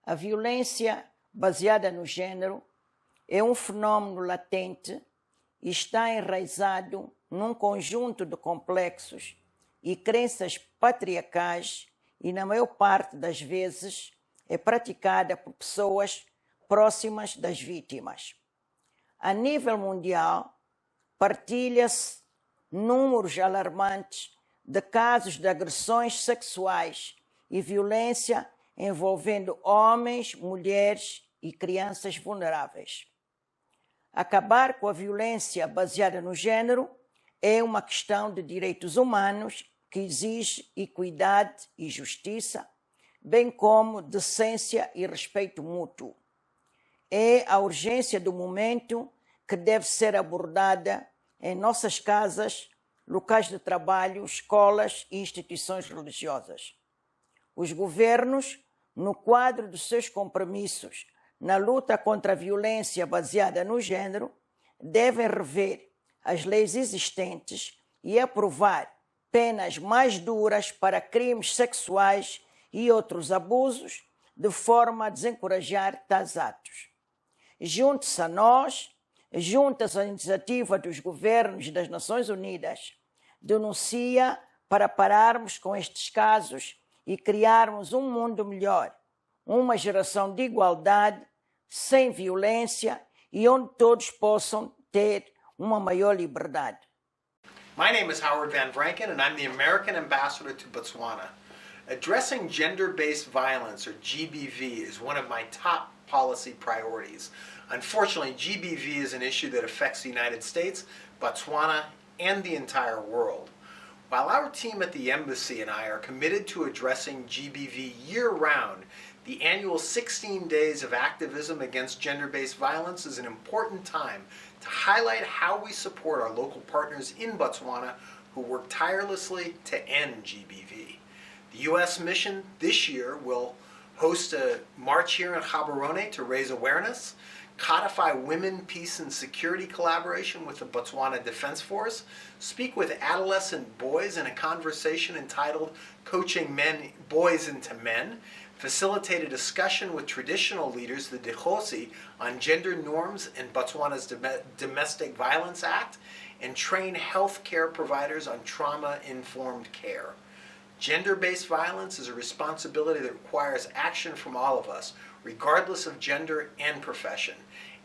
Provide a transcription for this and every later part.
A violência baseada no gênero é um fenômeno latente e está enraizado num conjunto de complexos e crenças patriarcais e, na maior parte das vezes, é praticada por pessoas próximas das vítimas. A nível mundial, partilha-se números alarmantes de casos de agressões sexuais e violência envolvendo homens, mulheres e crianças vulneráveis. Acabar com a violência baseada no gênero é uma questão de direitos humanos que exige equidade e justiça, bem como decência e respeito mútuo. É a urgência do momento que deve ser abordada em nossas casas, locais de trabalho, escolas e instituições religiosas. Os governos, no quadro dos seus compromissos na luta contra a violência baseada no gênero, devem rever as leis existentes e aprovar penas mais duras para crimes sexuais e outros abusos, de forma a desencorajar tais atos. Junte-se a nós, junte-se à iniciativa dos governos das Nações Unidas, denuncia para pararmos com estes casos e criarmos um mundo melhor, uma geração de igualdade, sem violência e onde todos possam ter uma maior liberdade. My name is Vranken, and I'm the American Ambassador to Botswana. Addressing gender-based violence, or GBV, is one of my top policy priorities. Unfortunately, GBV is an issue that affects the United States, Botswana, and the entire world. While our team at the Embassy and I are committed to addressing GBV year-round, the annual 16 days of activism against gender-based violence is an important time to highlight how we support our local partners in Botswana who work tirelessly to end GBV. The U.S. mission this year will host a march here in Gaborone to raise awareness, codify women, peace, and security collaboration with the Botswana Defense Force, speak with adolescent boys in a conversation entitled Coaching Boys into Men, facilitate a discussion with traditional leaders, the Dikhosi, on gender norms and Botswana's Domestic Violence Act, and train healthcare providers on trauma-informed care. Gender-based violence is a responsibility that requires action from all of us, regardless of gender and profession.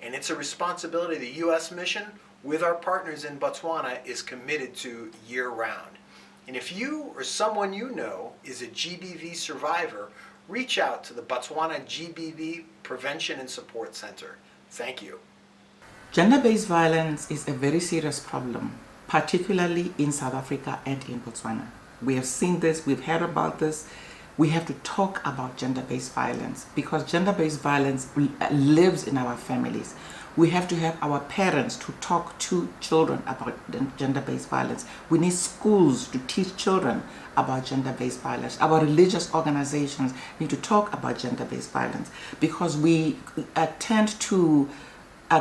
And it's a responsibility the U.S. mission, with our partners in Botswana, is committed to year-round. And if you or someone you know is a GBV survivor, reach out to the Botswana GBV Prevention and Support Center. Thank you. Gender-based violence is a very serious problem, particularly in South Africa and in Botswana. We have seen this, we've heard about this. We have to talk about gender-based violence because gender-based violence lives in our families. We have to have our parents to talk to children about gender-based violence. We need schools to teach children about gender-based violence. Our religious organizations need to talk about gender-based violence because we tend to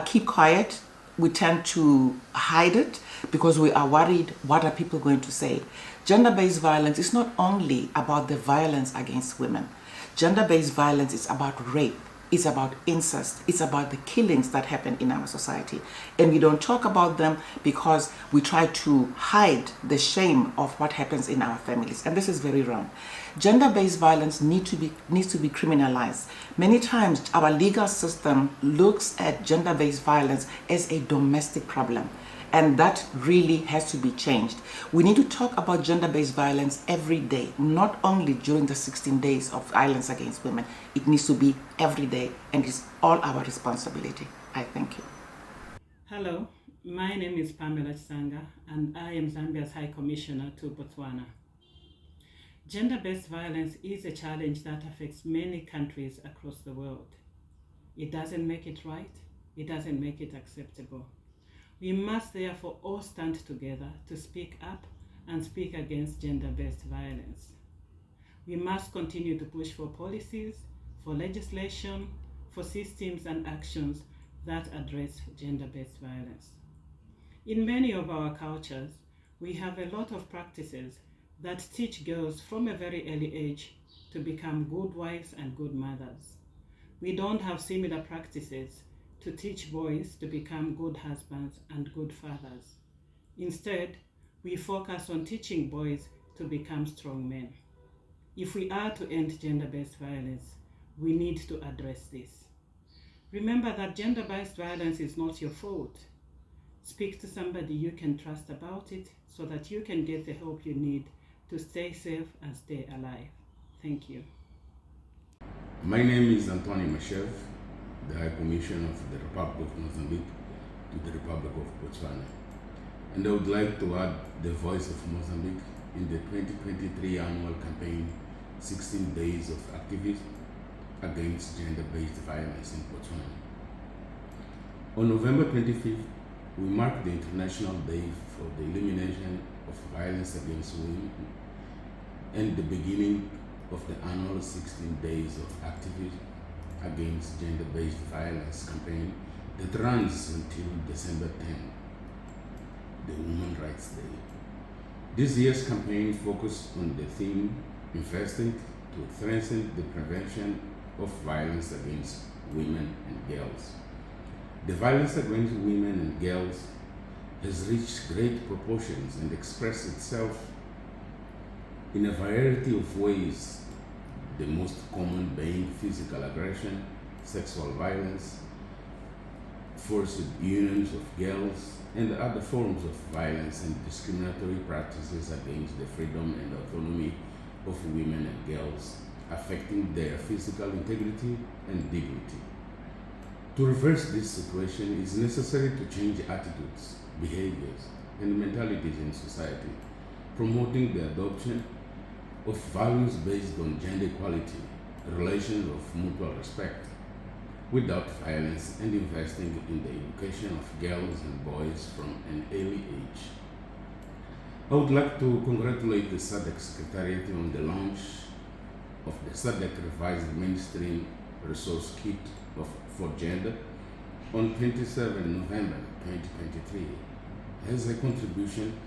keep quiet. We tend to hide it because we are worried what are people going to say. Gender-based violence is not only about the violence against women. Gender-based violence is about rape. It's about incest. It's about the killings that happen in our society. And we don't talk about them because we try to hide the shame of what happens in our families. And this is very wrong. Gender-based violence needs to be criminalized. Many times our legal system looks at gender-based violence as a domestic problem. And that really has to be changed. We need to talk about gender-based violence every day, not only during the 16 days of violence against women. It needs to be every day, and it's all our responsibility. I thank you. Hello, my name is Pamela Tsanga, and I am Zambia's High Commissioner to Botswana. Gender-based violence is a challenge that affects many countries across the world. It doesn't make it right. It doesn't make it acceptable. We must therefore all stand together to speak up and speak against gender-based violence. We must continue to push for policies, for legislation, for systems and actions that address gender-based violence. In many of our cultures, we have a lot of practices that teach girls from a very early age to become good wives and good mothers. We don't have similar practices to teach boys to become good husbands and good fathers. Instead, we focus on teaching boys to become strong men. If we are to end gender-based violence, we need to address this. Remember that gender-based violence is not your fault. Speak to somebody you can trust about it so that you can get the help you need to stay safe and stay alive. Thank you. My name is Antonio Mashev, the High Commissioner of the Republic of Mozambique to the Republic of Botswana. And I would like to add the voice of Mozambique in the 2023 annual campaign, 16 Days of Activism Against Gender-Based Violence in Botswana. On November 25th, we mark the International Day for the Elimination of Violence Against Women and the beginning of the annual 16 Days of Activism Against Gender-Based Violence campaign that runs until December 10, the Women's Rights Day. This year's campaign focused on the theme investing to strengthen the prevention of violence against women and girls. The violence against women and girls has reached great proportions and expressed itself in a variety of ways, the most common being physical aggression, sexual violence, forced unions of girls, and other forms of violence and discriminatory practices against the freedom and autonomy of women and girls, affecting their physical integrity and dignity. To reverse this situation, it is necessary to change attitudes, behaviors, and mentalities in society, promoting the adoption of values based on gender equality, relations of mutual respect, without violence, and investing in the education of girls and boys from an early age. I would like to congratulate the SADC Secretariat on the launch of the SADC Revised Mainstream Resource Kit for Gender on 27 November 2023 as a contribution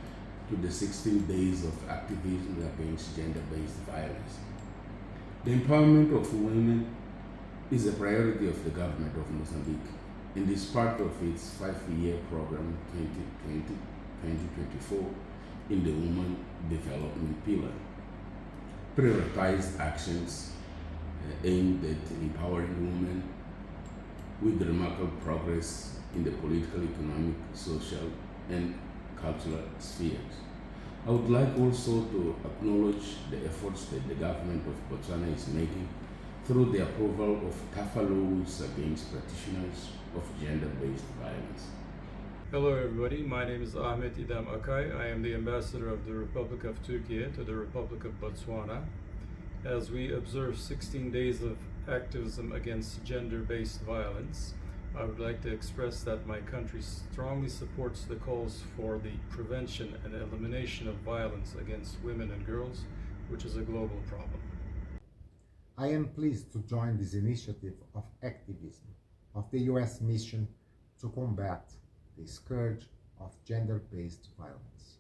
to the 16 days of activism against gender-based violence. The empowerment of women is a priority of the government of Mozambique and is part of its 5-year program 2020-2024 in the Women Development Pillar. Prioritized actions aimed at empowering women with remarkable progress in the political, economic, social, and cultural spheres. I would like also to acknowledge the efforts that the government of Botswana is making through the approval of tougher laws against practitioners of gender-based violence. Hello everybody, my name is Ahmet Idam Akay. I am the Ambassador of the Republic of Turkey to the Republic of Botswana. As we observe 16 days of activism against gender-based violence, I would like to express that my country strongly supports the calls for the prevention and elimination of violence against women and girls, which is a global problem. I am pleased to join this initiative of activism of the US mission to combat the scourge of gender-based violence.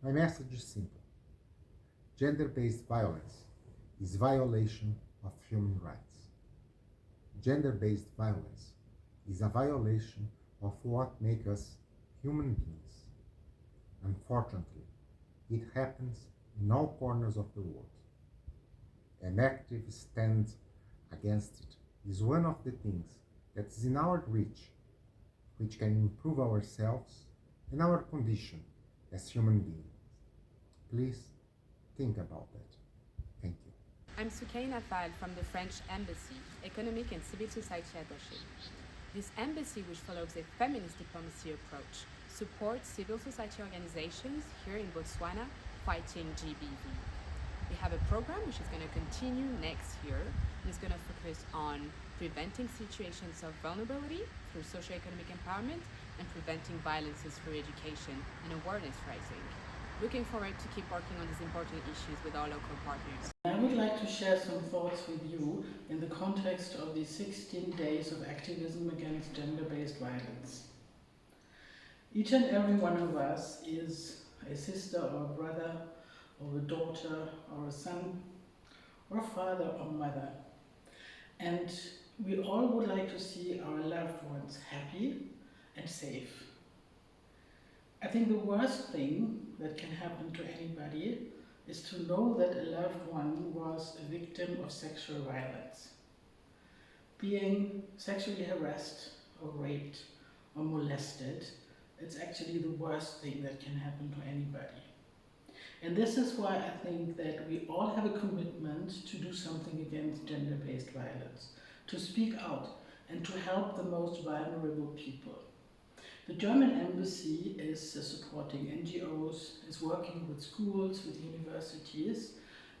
My message is simple. Gender-based violence is violation of human rights. Gender-based violence is a violation of what makes us human beings. Unfortunately, it happens in all corners of the world. An active stand against it is one of the things that is in our reach, which can improve ourselves and our condition as human beings. Please think about that. Thank you. I'm Soukaina Fall from the French Embassy, Economic and Civil Society Attaché. This embassy, which follows a feminist diplomacy approach, supports civil society organizations here in Botswana fighting GBV. We have a program which is going to continue next year and is going to focus on preventing situations of vulnerability through socioeconomic empowerment and preventing violences through education and awareness raising. Looking forward to keep working on these important issues with our local partners. I would like to share some thoughts with you in the context of the 16 days of activism against gender-based violence. Each and every one of us is a sister or a brother or a daughter or a son or a father or mother. And we all would like to see our loved ones happy and safe. I think the worst thing that can happen to anybody is to know that a loved one was a victim of sexual violence. Being sexually harassed or raped or molested, it's actually the worst thing that can happen to anybody. And this is why I think that we all have a commitment to do something against gender-based violence, to speak out and to help the most vulnerable people. The German embassy is supporting NGOs, is working with schools, with universities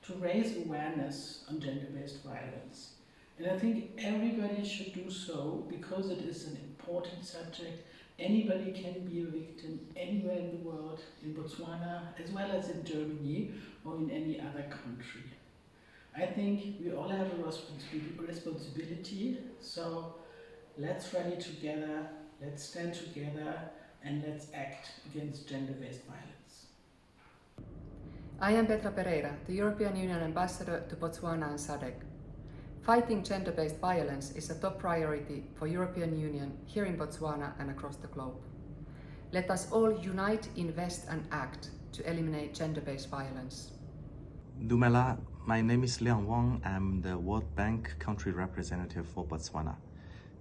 to raise awareness on gender-based violence. And I think everybody should do so because it is an important subject. Anybody can be a victim anywhere in the world, in Botswana, as well as in Germany or in any other country. I think we all have a responsibility, so let's rally together, let's stand together, and let's act against gender-based violence. I am Petra Pereira, the European Union Ambassador to Botswana and SADC. Fighting gender-based violence is a top priority for European Union here in Botswana and across the globe. Let us all unite, invest and act to eliminate gender-based violence. Dumela, my name is Liang Wang. I'm the World Bank country representative for Botswana.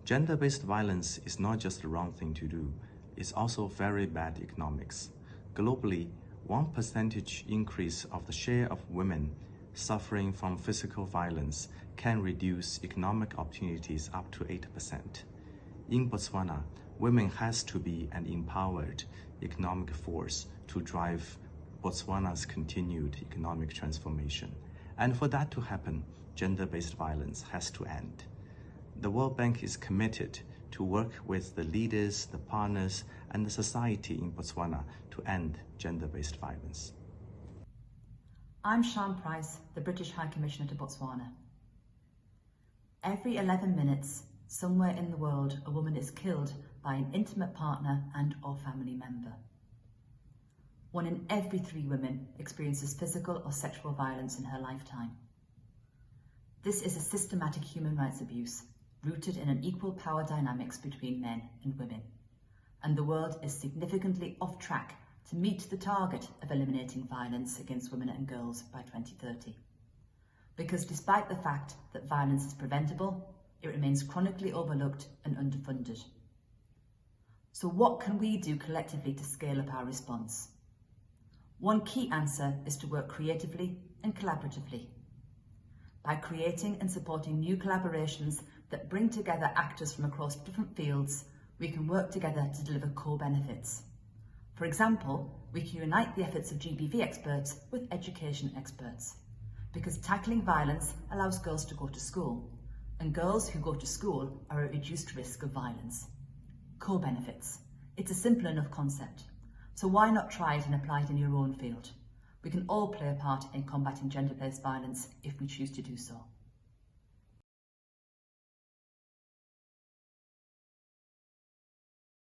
Gender-based violence is not just the wrong thing to do, it's also very bad economics. Globally, 1% increase of the share of women suffering from physical violence can reduce economic opportunities up to 8%. In Botswana, women has to be an empowered economic force to drive Botswana's continued economic transformation. And for that to happen, gender-based violence has to end. The World Bank is committed to work with the leaders, the partners, and the society in Botswana to end gender-based violence. I'm Sian Price, the British High Commissioner to Botswana. Every 11 minutes, somewhere in the world, a woman is killed by an intimate partner and/or family member. 1 in every 3 women experiences physical or sexual violence in her lifetime. This is a systematic human rights abuse rooted in unequal power dynamics between men and women, and the world is significantly off track to meet the target of eliminating violence against women and girls by 2030. Because despite the fact that violence is preventable, it remains chronically overlooked and underfunded. So what can we do collectively to scale up our response? One key answer is to work creatively and collaboratively. By creating and supporting new collaborations that bring together actors from across different fields, we can work together to deliver core benefits. For example, we can unite the efforts of GBV experts with education experts, because tackling violence allows girls to go to school, and girls who go to school are at reduced risk of violence. Core benefits. It's a simple enough concept, so why not try it and apply it in your own field? We can all play a part in combating gender-based violence if we choose to do so.